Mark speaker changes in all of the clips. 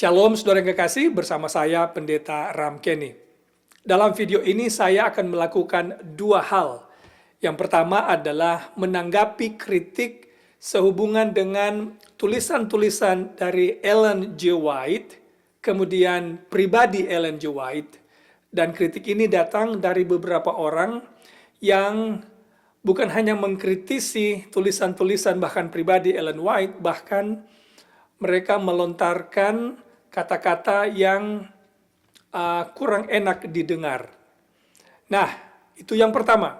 Speaker 1: Shalom saudara yang kekasih, bersama saya Pendeta Ram Kenny. Dalam video ini saya akan melakukan dua hal. Yang pertama adalah menanggapi kritik sehubungan dengan tulisan-tulisan dari Ellen G. White, kemudian pribadi Ellen G. White. Dan kritik ini datang dari beberapa orang yang bukan hanya mengkritisi tulisan-tulisan bahkan pribadi Ellen White, bahkan mereka melontarkan kata-kata yang kurang enak didengar. Nah, itu yang pertama.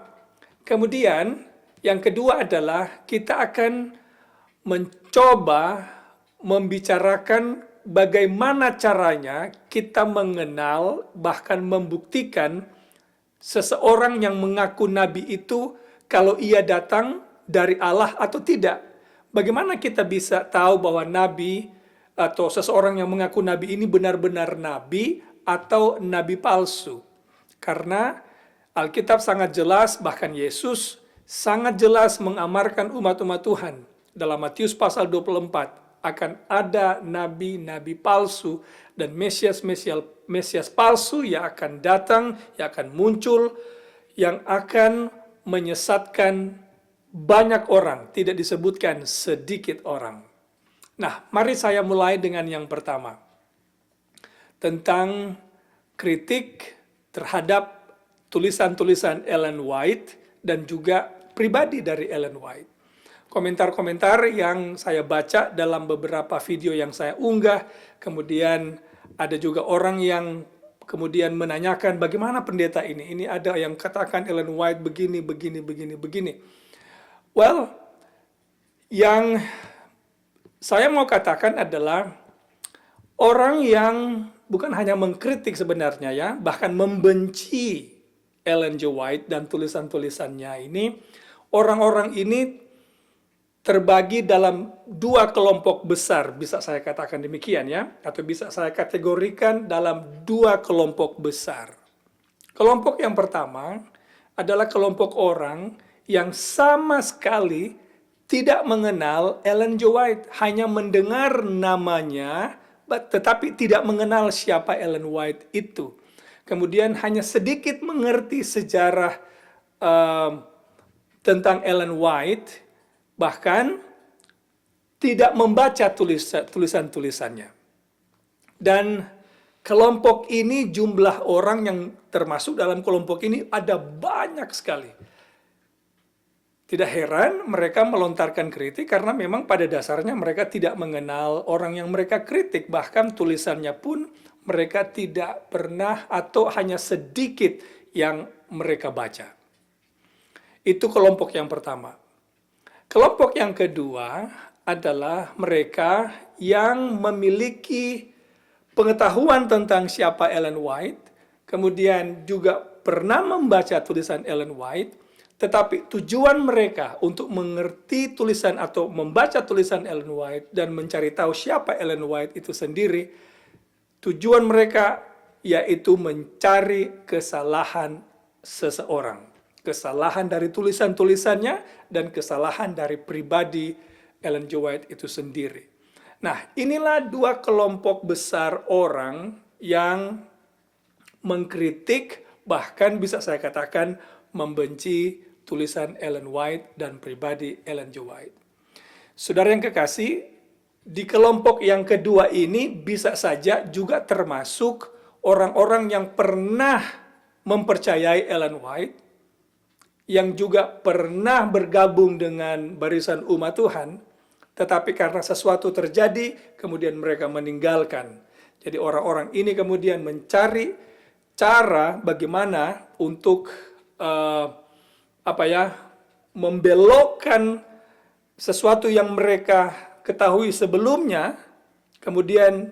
Speaker 1: Kemudian, yang kedua adalah kita akan mencoba membicarakan bagaimana caranya kita mengenal, bahkan membuktikan seseorang yang mengaku nabi itu kalau ia datang dari Allah atau tidak. Bagaimana kita bisa tahu bahwa nabi atau seseorang yang mengaku nabi ini benar-benar nabi atau nabi palsu? Karena Alkitab sangat jelas, bahkan Yesus sangat jelas mengamarkan umat-umat Tuhan. Dalam Matius pasal 24, akan ada nabi-nabi palsu dan Mesias palsu yang akan datang, yang akan muncul, yang akan menyesatkan banyak orang, tidak disebutkan sedikit orang. Nah, mari saya mulai dengan yang pertama. Tentang kritik terhadap tulisan-tulisan Ellen White dan juga pribadi dari Ellen White. Komentar-komentar yang saya baca dalam beberapa video yang saya unggah, kemudian ada juga orang yang kemudian menanyakan bagaimana pendeta ini. Ini ada yang katakan Ellen White begini. Well, yang saya mau katakan adalah orang yang bukan hanya mengkritik sebenarnya ya, bahkan membenci Ellen G. White dan tulisan-tulisannya ini, orang-orang ini terbagi dalam dua kelompok besar, bisa saya katakan demikian ya, atau bisa saya kategorikan dalam dua kelompok besar. Kelompok yang pertama adalah kelompok orang yang sama sekali tidak mengenal Ellen G. White, hanya mendengar namanya, tetapi tidak mengenal siapa Ellen White itu. Kemudian hanya sedikit mengerti sejarah tentang Ellen White, bahkan tidak membaca tulisan-tulisannya. Dan kelompok ini, jumlah orang yang termasuk dalam kelompok ini ada banyak sekali. Tidak heran mereka melontarkan kritik karena memang pada dasarnya mereka tidak mengenal orang yang mereka kritik. Bahkan tulisannya pun mereka tidak pernah atau hanya sedikit yang mereka baca. Itu kelompok yang pertama. Kelompok yang kedua adalah mereka yang memiliki pengetahuan tentang siapa Ellen White, kemudian juga pernah membaca tulisan Ellen White, tetapi tujuan mereka untuk mengerti tulisan atau membaca tulisan Ellen White dan mencari tahu siapa Ellen White itu sendiri, tujuan mereka yaitu mencari kesalahan seseorang. Kesalahan dari tulisan-tulisannya dan kesalahan dari pribadi Ellen G. White itu sendiri. Nah, inilah dua kelompok besar orang yang mengkritik, bahkan bisa saya katakan membenci tulisan Ellen White dan pribadi Ellen G. White. Saudara yang kekasih, di kelompok yang kedua ini bisa saja juga termasuk orang-orang yang pernah mempercayai Ellen White, yang juga pernah bergabung dengan barisan umat Tuhan, tetapi karena sesuatu terjadi, kemudian mereka meninggalkan. Jadi orang-orang ini kemudian mencari cara bagaimana untuk membelokkan sesuatu yang mereka ketahui sebelumnya, kemudian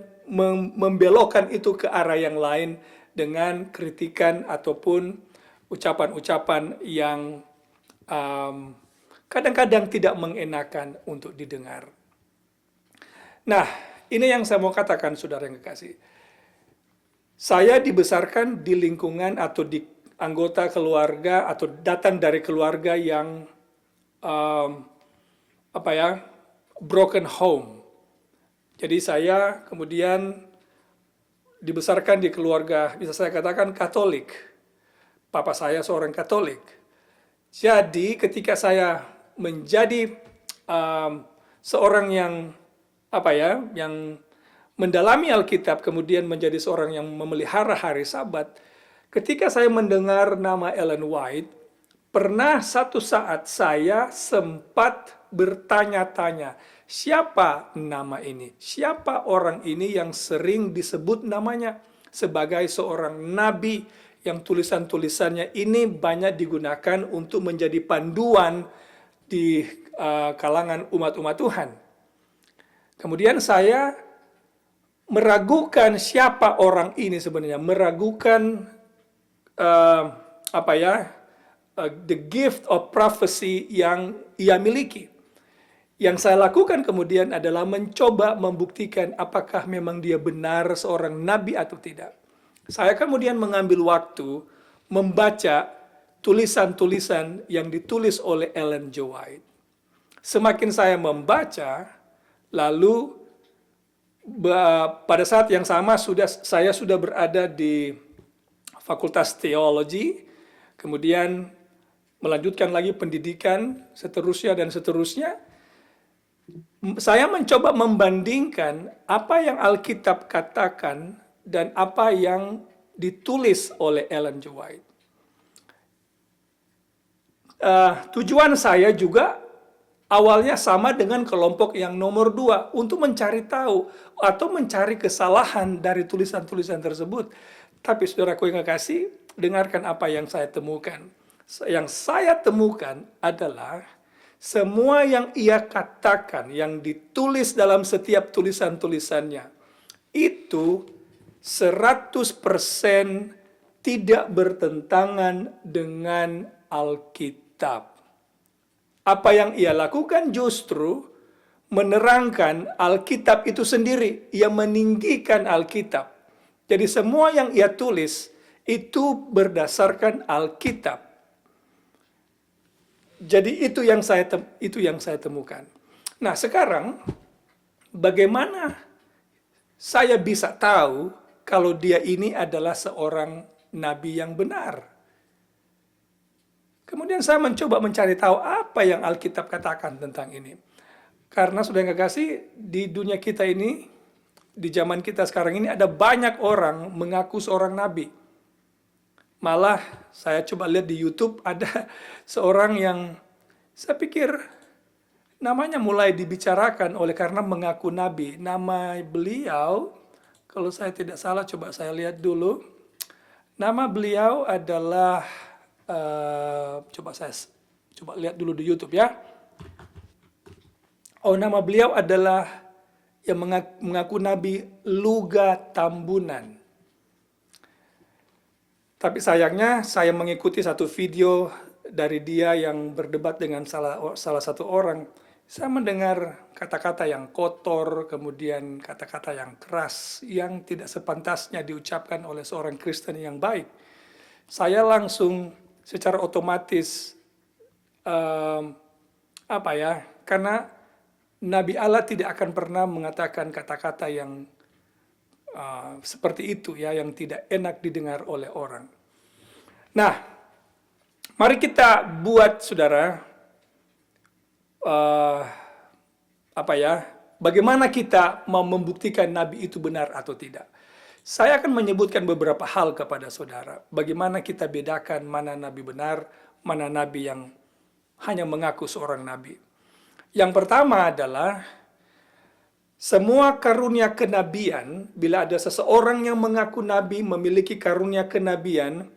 Speaker 1: membelokkan itu ke arah yang lain dengan kritikan ataupun ucapan-ucapan yang kadang-kadang tidak mengenakan untuk didengar. Nah, ini yang saya mau katakan, saudara yang kekasih. Saya dibesarkan di lingkungan atau di anggota keluarga atau datang dari keluarga yang broken home. Jadi saya kemudian dibesarkan di keluarga, bisa saya katakan Katolik. Papa saya seorang Katolik. Jadi ketika saya menjadi seorang yang yang mendalami Alkitab, kemudian menjadi seorang yang memelihara hari Sabat, ketika saya mendengar nama Ellen White, pernah satu saat saya sempat bertanya-tanya, siapa nama ini? Siapa orang ini yang sering disebut namanya sebagai seorang nabi yang tulisan-tulisannya ini banyak digunakan untuk menjadi panduan di kalangan umat-umat Tuhan. Kemudian saya meragukan siapa orang ini sebenarnya, meragukan the gift of prophecy yang ia miliki. Yang saya lakukan kemudian adalah mencoba membuktikan apakah memang dia benar seorang nabi atau tidak. Saya kemudian mengambil waktu membaca tulisan-tulisan yang ditulis oleh Ellen G. White. Semakin saya membaca, lalu pada saat yang sama saya sudah berada di Fakultas Teologi, kemudian melanjutkan lagi pendidikan, seterusnya dan seterusnya. Saya mencoba membandingkan apa yang Alkitab katakan dan apa yang ditulis oleh Ellen G. White. Tujuan saya juga awalnya sama dengan kelompok yang nomor 2 untuk mencari tahu atau mencari kesalahan dari tulisan-tulisan tersebut. Tapi saudaraku yang kekasih, dengarkan apa yang saya temukan. Yang saya temukan adalah semua yang ia katakan, yang ditulis dalam setiap tulisan-tulisannya, itu 100% tidak bertentangan dengan Alkitab. Apa yang ia lakukan justru menerangkan Alkitab itu sendiri. Ia meninggikan Alkitab. Jadi semua yang ia tulis itu berdasarkan Alkitab. Jadi itu yang saya temukan. Nah, sekarang bagaimana saya bisa tahu kalau dia ini adalah seorang nabi yang benar? Kemudian saya mencoba mencari tahu apa yang Alkitab katakan tentang ini. Karena sudah nggak kasih, di dunia kita ini, di zaman kita sekarang ini ada banyak orang mengaku seorang nabi. Malah saya coba lihat di YouTube ada seorang yang saya pikir namanya mulai dibicarakan oleh karena mengaku nabi. Nama beliau, kalau saya tidak salah coba saya lihat dulu. Nama beliau adalah coba lihat dulu di YouTube ya. Oh, nama beliau adalah yang mengaku nabi Luga Tambunan. Tapi sayangnya saya mengikuti satu video dari dia yang berdebat dengan salah satu orang. Saya mendengar kata-kata yang kotor, kemudian kata-kata yang keras, yang tidak sepantasnya diucapkan oleh seorang Kristen yang baik. Saya langsung secara otomatis karena Nabi Allah tidak akan pernah mengatakan kata-kata yang seperti itu ya, yang tidak enak didengar oleh orang. Nah, mari kita buat saudara bagaimana kita mau membuktikan Nabi itu benar atau tidak. Saya akan menyebutkan beberapa hal kepada saudara. Bagaimana kita bedakan mana nabi benar, mana nabi yang hanya mengaku seorang nabi. Yang pertama adalah semua karunia kenabian, bila ada seseorang yang mengaku nabi, memiliki karunia kenabian,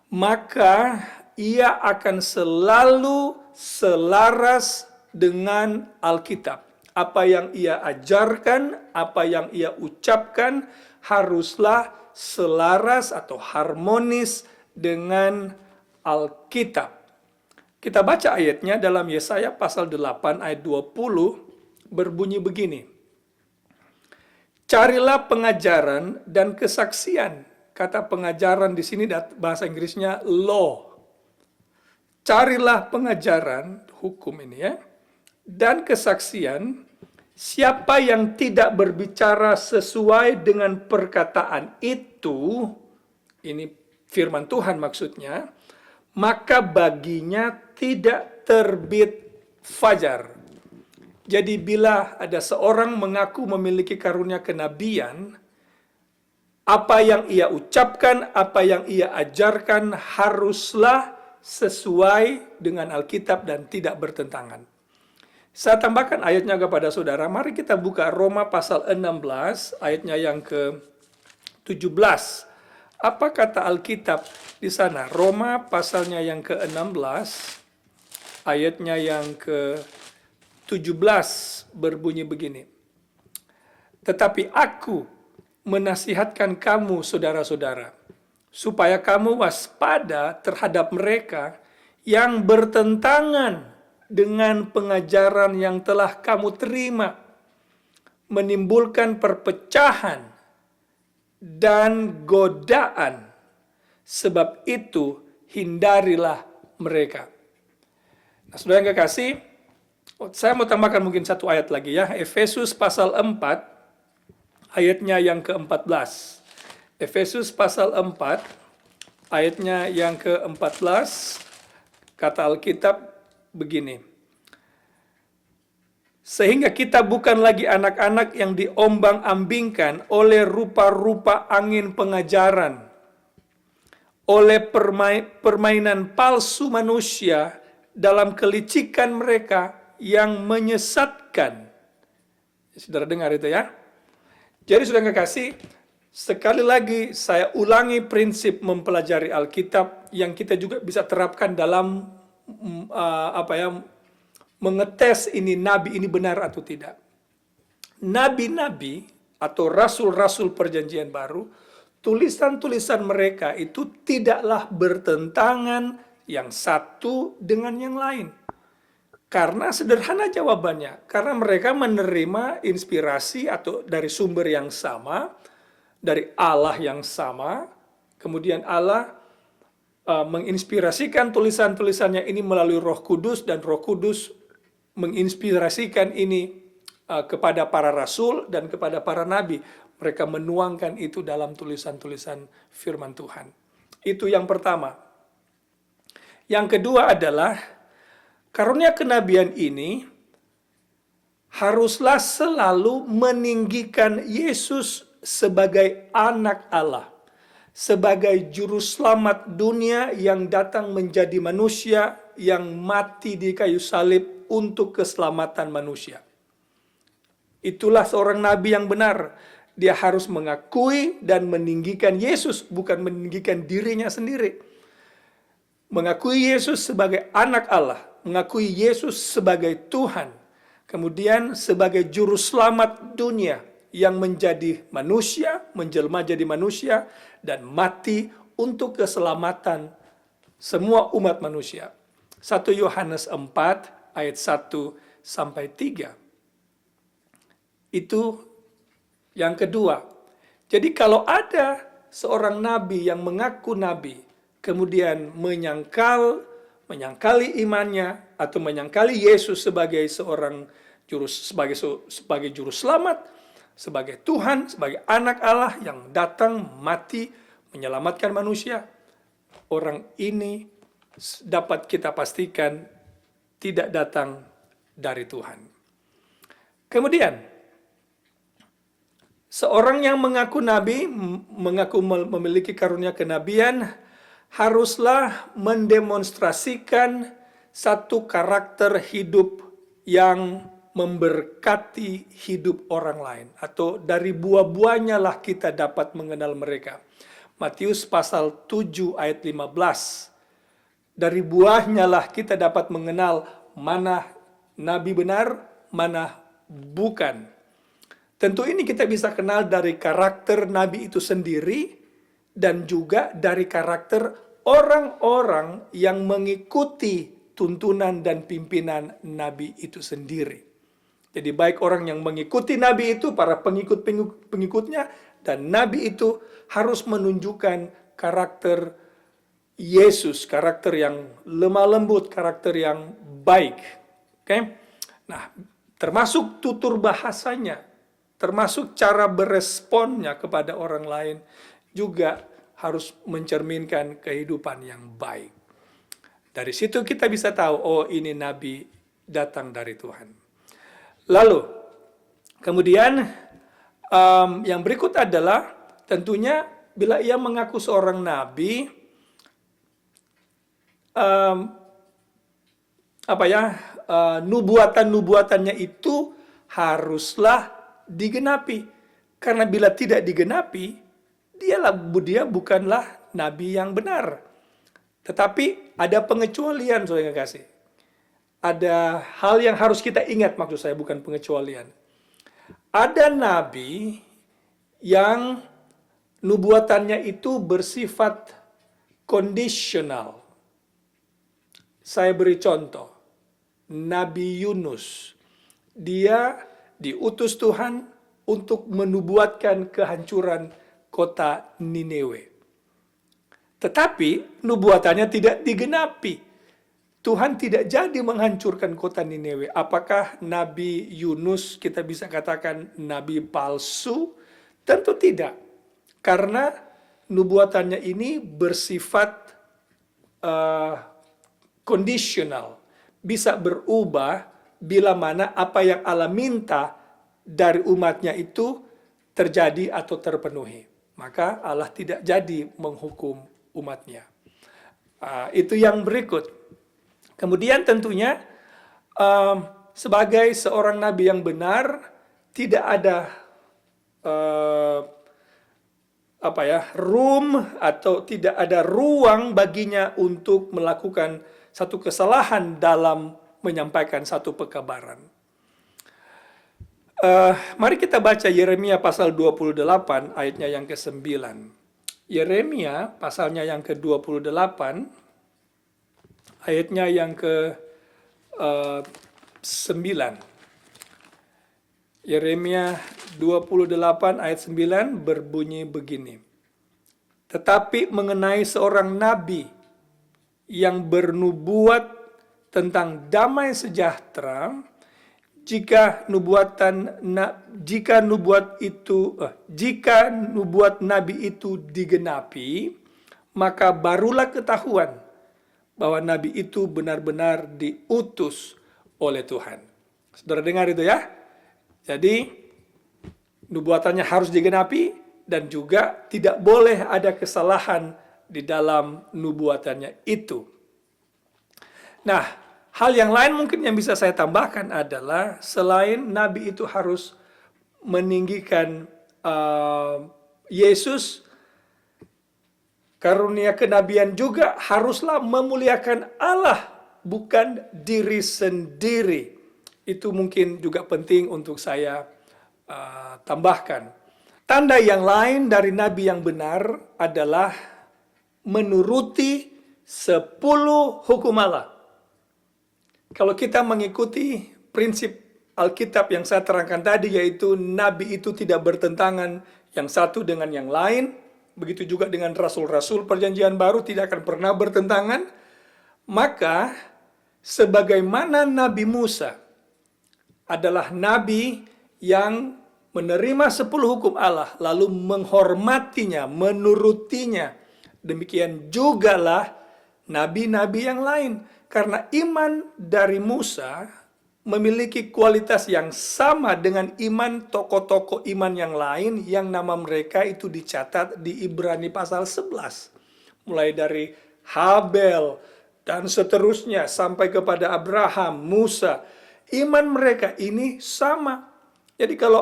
Speaker 1: maka ia akan selalu selaras dengan Alkitab. Apa yang ia ajarkan, apa yang ia ucapkan, haruslah selaras atau harmonis dengan Alkitab. Kita baca ayatnya dalam Yesaya pasal 8 ayat 20 berbunyi begini. Carilah pengajaran dan kesaksian. Kata pengajaran di sini bahasa Inggrisnya law. Carilah pengajaran, hukum ini ya, dan kesaksian. Siapa yang tidak berbicara sesuai dengan perkataan itu, ini firman Tuhan maksudnya, maka baginya tidak terbit fajar. Jadi bila ada seorang mengaku memiliki karunia kenabian, apa yang ia ucapkan, apa yang ia ajarkan haruslah sesuai dengan Alkitab dan tidak bertentangan. Saya tambahkan ayatnya kepada saudara. Mari kita buka Roma pasal 16, ayatnya yang ke-17. Apa kata Alkitab di sana? Roma pasalnya yang ke-16, ayatnya yang ke-17 berbunyi begini. Tetapi aku menasihatkan kamu, saudara-saudara, supaya kamu waspada terhadap mereka yang bertentangan dengan pengajaran yang telah kamu terima, menimbulkan perpecahan dan godaan. Sebab itu hindarilah mereka. Nah, saudara yang kekasih, saya mau tambahkan mungkin satu ayat lagi ya. Efesus pasal 4, ayatnya yang ke-14. Efesus pasal 4, ayatnya yang ke-14, kata Alkitab begini. Sehingga kita bukan lagi anak-anak yang diombang-ambingkan oleh rupa-rupa angin pengajaran, oleh permainan palsu manusia dalam kelicikan mereka yang menyesatkan. Saudara dengar itu ya? Jadi saudara kekasih, sekali lagi saya ulangi prinsip mempelajari Alkitab yang kita juga bisa terapkan dalam mengetes ini nabi ini benar atau tidak. Nabi-nabi atau rasul-rasul perjanjian baru, tulisan-tulisan mereka itu tidaklah bertentangan yang satu dengan yang lain. Karena sederhana jawabannya, karena mereka menerima inspirasi atau dari sumber yang sama, dari Allah yang sama, kemudian Allah menginspirasikan tulisan-tulisannya ini melalui Roh Kudus, dan Roh Kudus menginspirasikan ini kepada para rasul dan kepada para nabi. Mereka menuangkan itu dalam tulisan-tulisan firman Tuhan. Itu yang pertama. Yang kedua adalah karunia kenabian ini haruslah selalu meninggikan Yesus sebagai anak Allah, sebagai juru selamat dunia yang datang menjadi manusia, yang mati di kayu salib untuk keselamatan manusia. Itulah seorang nabi yang benar. Dia harus mengakui dan meninggikan Yesus, bukan meninggikan dirinya sendiri. Mengakui Yesus sebagai anak Allah, mengakui Yesus sebagai Tuhan, kemudian sebagai juru selamat dunia yang menjadi manusia, menjelma jadi manusia, dan mati untuk keselamatan semua umat manusia. 1 Yohanes 4 ayat 1 sampai 3. Itu yang kedua. Jadi kalau ada seorang nabi yang mengaku nabi, kemudian menyangkali imannya atau menyangkali Yesus sebagai seorang sebagai juru selamat, sebagai Tuhan, sebagai anak Allah yang datang mati menyelamatkan manusia, orang ini dapat kita pastikan tidak datang dari Tuhan. Kemudian, seorang yang mengaku nabi, mengaku memiliki karunia kenabian, haruslah mendemonstrasikan satu karakter hidup yang memberkati hidup orang lain. Atau dari buah-buahnya lah kita dapat mengenal mereka. Matius pasal 7 ayat 15. Dari buahnya lah kita dapat mengenal mana nabi benar, mana bukan. Tentu ini kita bisa kenal dari karakter nabi itu sendiri dan juga dari karakter orang-orang yang mengikuti tuntunan dan pimpinan nabi itu sendiri. Jadi baik orang yang mengikuti nabi itu, para pengikut-pengikutnya, dan nabi itu harus menunjukkan karakter Yesus, karakter yang lemah lembut, karakter yang baik. Oke? Nah, termasuk tutur bahasanya, termasuk cara beresponnya kepada orang lain, juga harus mencerminkan kehidupan yang baik. Dari situ kita bisa tahu, oh ini nabi datang dari Tuhan. Lalu, kemudian yang berikut adalah tentunya bila ia mengaku seorang nabi, nubuatan-nubuatannya itu haruslah digenapi. Karena bila tidak digenapi, dia bukanlah nabi yang benar. Tetapi ada pengecualian, saudara yang kasih. Ada hal yang harus kita ingat, maksud saya bukan pengecualian. Ada nabi yang nubuatannya itu bersifat kondisional. Saya beri contoh. Nabi Yunus. Dia diutus Tuhan untuk menubuatkan kehancuran kota Nineveh. Tetapi nubuatannya tidak digenapi. Tuhan tidak jadi menghancurkan kota Nineveh. Apakah Nabi Yunus kita bisa katakan nabi palsu? Tentu tidak. Karena nubuatannya ini bersifat kondisional. Bisa berubah bila mana apa yang Allah minta dari umatnya itu terjadi atau terpenuhi. Maka Allah tidak jadi menghukum umatnya. Itu yang berikut. Kemudian tentunya sebagai seorang nabi yang benar, tidak ada room atau tidak ada ruang baginya untuk melakukan satu kesalahan dalam menyampaikan satu pekabaran. Mari kita baca Yeremia pasal 28 ayatnya yang ke-9. Yeremia pasalnya yang ke-28 ayatnya yang ke-9. Yeremia 28 ayat 9 berbunyi begini. Tetapi mengenai seorang nabi yang bernubuat tentang damai sejahtera, jika nubuat nabi itu digenapi, maka barulah ketahuan bahwa nabi itu benar-benar diutus oleh Tuhan. Saudara dengar itu ya? Jadi nubuatannya harus digenapi dan juga tidak boleh ada kesalahan di dalam nubuatannya itu. Nah, hal yang lain mungkin yang bisa saya tambahkan adalah selain nabi itu harus meninggikan Yesus, karunia kenabian juga haruslah memuliakan Allah, bukan diri sendiri. Itu mungkin juga penting untuk saya tambahkan. Tanda yang lain dari nabi yang benar adalah menuruti 10 hukum Allah. Kalau kita mengikuti prinsip Alkitab yang saya terangkan tadi, yaitu nabi itu tidak bertentangan yang satu dengan yang lain, begitu juga dengan rasul-rasul perjanjian baru tidak akan pernah bertentangan, maka sebagaimana Nabi Musa adalah nabi yang menerima 10 hukum Allah, lalu menghormatinya, menurutinya. Demikian jugalah nabi-nabi yang lain. Karena iman dari Musa memiliki kualitas yang sama dengan iman tokoh-tokoh iman yang lain yang nama mereka itu dicatat di Ibrani pasal 11. Mulai dari Habel dan seterusnya sampai kepada Abraham, Musa. Iman mereka ini sama. Jadi kalau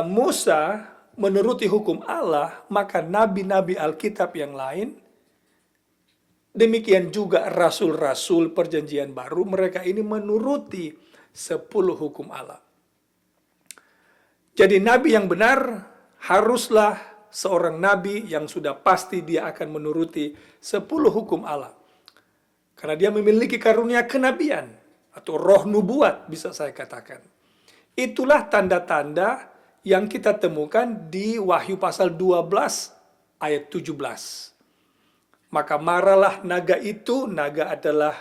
Speaker 1: Musa menuruti hukum Allah, maka nabi-nabi Alkitab yang lain, demikian juga rasul-rasul perjanjian baru, mereka ini menuruti 10 hukum Allah. Jadi nabi yang benar haruslah seorang nabi yang sudah pasti dia akan menuruti 10 hukum Allah. Karena dia memiliki karunia kenabian atau roh nubuat bisa saya katakan. Itulah tanda-tanda yang kita temukan di Wahyu pasal 12 ayat 17. Maka marahlah naga itu, naga adalah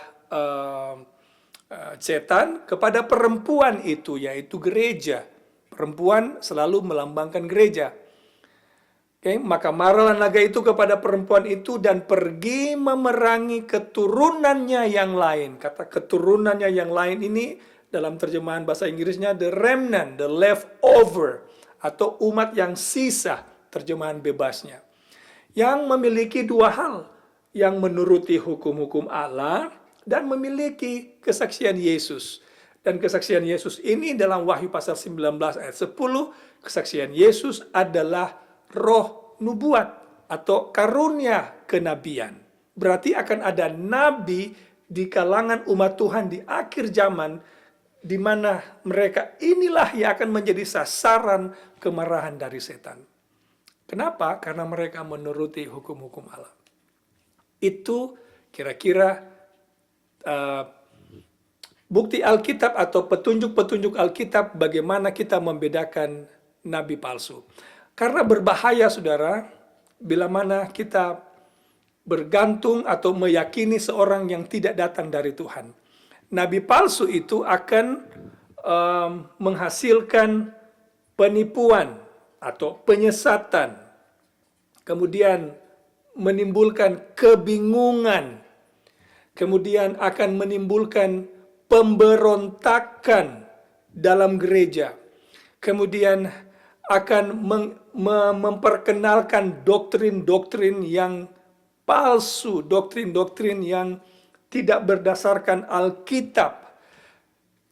Speaker 1: setan kepada perempuan itu, yaitu gereja. Perempuan selalu melambangkan gereja. Oke, maka marahlah naga itu kepada perempuan itu dan pergi memerangi keturunannya yang lain. Kata keturunannya yang lain ini dalam terjemahan bahasa Inggrisnya the remnant, the leftover, atau umat yang sisa, terjemahan bebasnya. Yang memiliki dua hal, yang menuruti hukum-hukum Allah dan memiliki kesaksian Yesus. Dan kesaksian Yesus ini dalam Wahyu pasal 19 ayat 10, kesaksian Yesus adalah roh nubuat atau karunia kenabian. Berarti akan ada nabi di kalangan umat Tuhan di akhir zaman, di mana mereka inilah yang akan menjadi sasaran kemarahan dari setan. Kenapa? Karena mereka menuruti hukum-hukum Allah. Itu kira-kira bukti Alkitab atau petunjuk-petunjuk Alkitab bagaimana kita membedakan nabi palsu. Karena berbahaya, saudara, bila mana kita bergantung atau meyakini seorang yang tidak datang dari Tuhan. Nabi palsu itu akan menghasilkan penipuan atau penyesatan, kemudian menimbulkan kebingungan, kemudian akan menimbulkan pemberontakan dalam gereja, kemudian akan memperkenalkan doktrin-doktrin yang palsu, doktrin-doktrin yang tidak berdasarkan Alkitab.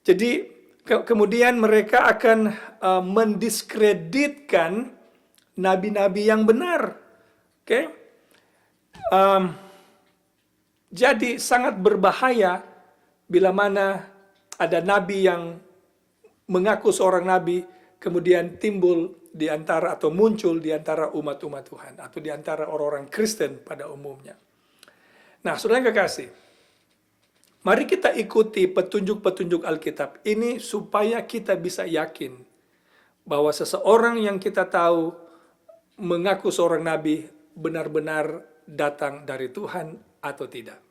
Speaker 1: Jadi kemudian mereka akan mendiskreditkan nabi-nabi yang benar. Oke? Jadi sangat berbahaya bila mana ada nabi yang mengaku seorang nabi, kemudian timbul di antara atau muncul di antara umat-umat Tuhan atau di antara orang-orang Kristen pada umumnya. Nah, saudara yang kekasih, mari kita ikuti petunjuk-petunjuk Alkitab ini supaya kita bisa yakin bahwa seseorang yang kita tahu mengaku seorang nabi benar-benar datang dari Tuhan atau tidak.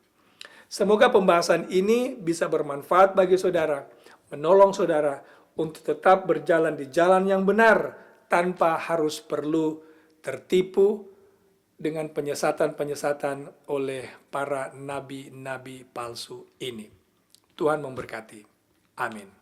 Speaker 1: Semoga pembahasan ini bisa bermanfaat bagi saudara, menolong saudara untuk tetap berjalan di jalan yang benar tanpa harus perlu tertipu dengan penyesatan-penyesatan oleh para nabi-nabi palsu ini. Tuhan memberkati. Amin.